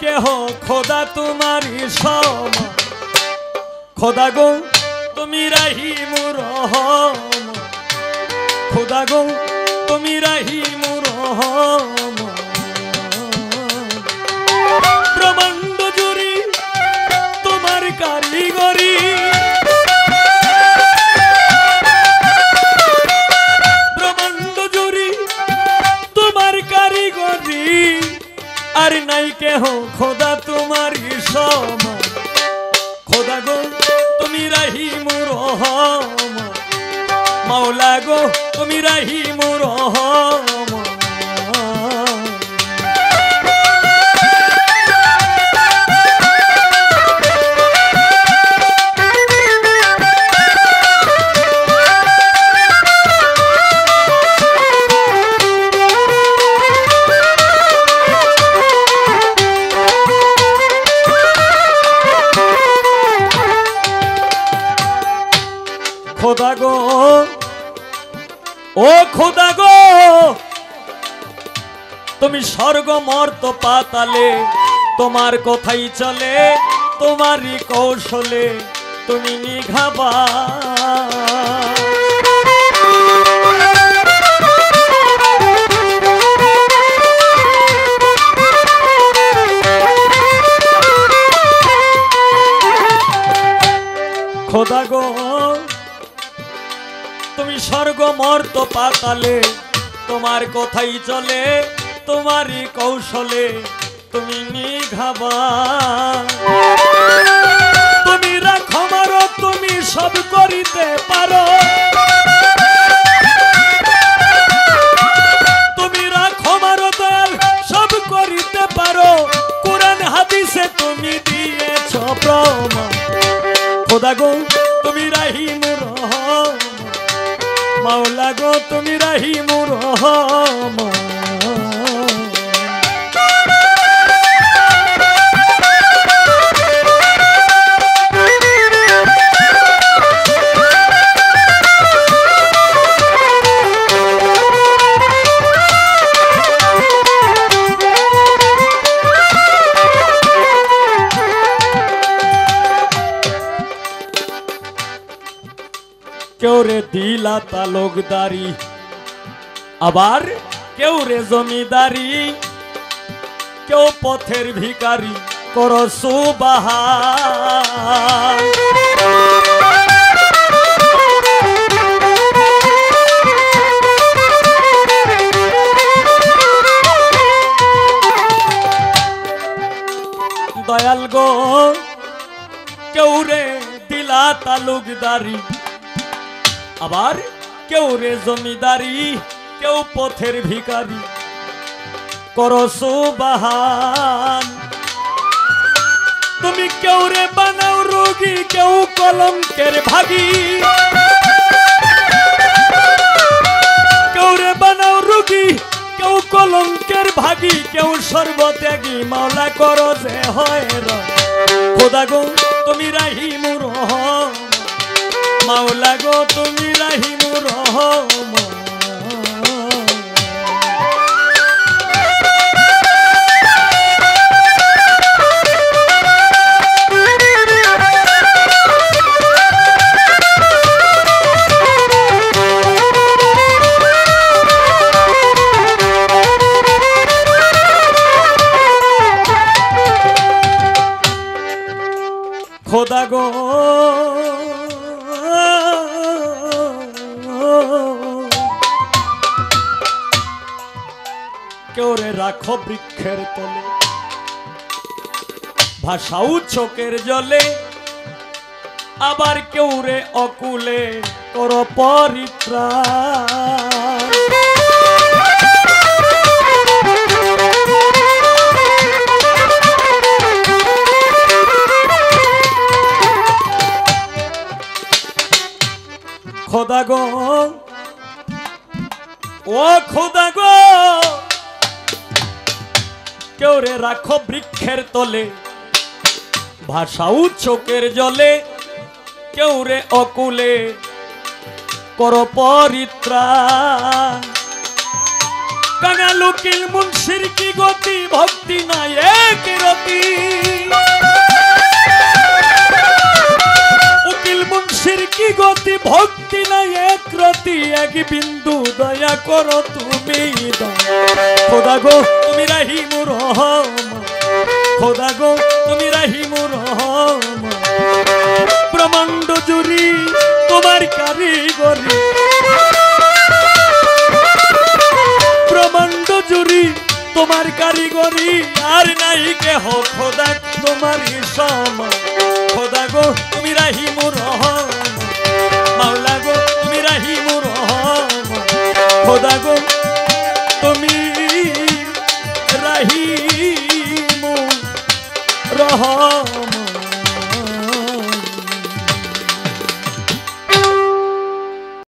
কেহ খোদা তোমারই সম খোদা গো তুমি রাহিম রহম খোদা গো তুমি রাহিম রহম ব্রহ্মাণ্ড জুড়ি তোমার কারিগরি ব্রহ্মাণ্ড জুড়ি তোমার কারিগরি আর নাই কেহ খোদা তোমারই সম খোদা গো তুমি রাহিম রহম মাওলা গো তুমি রাহিম রহম খোদা গো ও খোদা গো তুমি স্বর্গ মর্ত পাতালে তোমার কথাই চলে তোমারই কৌশলে তুমি নিঘাবা খোদা গো তুমি স্বর্গ মর্ত পাতালে তোমার কথাই চলে তোমারই কৌশলে তুমি নিঘাবা তুমি রাখো মারো তুমি সব করিতে পারো তুমি রাখো মারো দয়াল সব করিতে পারো কোরআন হাদিসে তুমি দিয়েছ প্রমাণ খোদা গো তুমি রাহিম রহম মাওলা গো তুমি রাহিম রহম কেউ রে দিলা তালুকদারি আবার কেউ রে জমিদারি কেউ পথের ভিখারি করো সুবহান দয়াল গো কেউ রে দিলা তালুকদারি আবার কেউ রে জমিদারি কেউ পথের ভিখারি করো সুবহান তুমি কেউ রে বানাও রোগী কেউ কলঙ্কের ভাগী কেউ রে বানাও রোগী কেউ কলঙ্কের ভাগী কেউ সর্বত্যাগী মাওলা করো যে হয় খোদা গো তুমি রাহিম রহম মাওলা গো তুমি রাহিম রহম খোদা গো কেউ রে রাখো বৃক্ষের তলে ভাষাও চোখের জলে আবার কেউ রে অকুলে করো পরিত্রাণ খোদা গো ও খোদা গো কেউ রে রাখো বৃক্ষের তলে ভাষাও চোখের জলে কেউ রে অকুলে করো পরিত্রাণ কাঙাল উকিল মুন্সির কি গতি ভক্তি নাই এক রতি উকিল মুন্সির কি গতি ভক্তি নাই এক রতি এক বিন্দু দয়া করো তুমি খোদা গো তুমি রাহিমুর রহমান খোদা গো তুমি রাহিমুর রহমান ব্রহ্মাণ্ড জুড়ি তোমার কারিগরি ব্রহ্মাণ্ড জুড়ি তোমার কারিগরি আর নাই কেহ খোদা তোমার সমান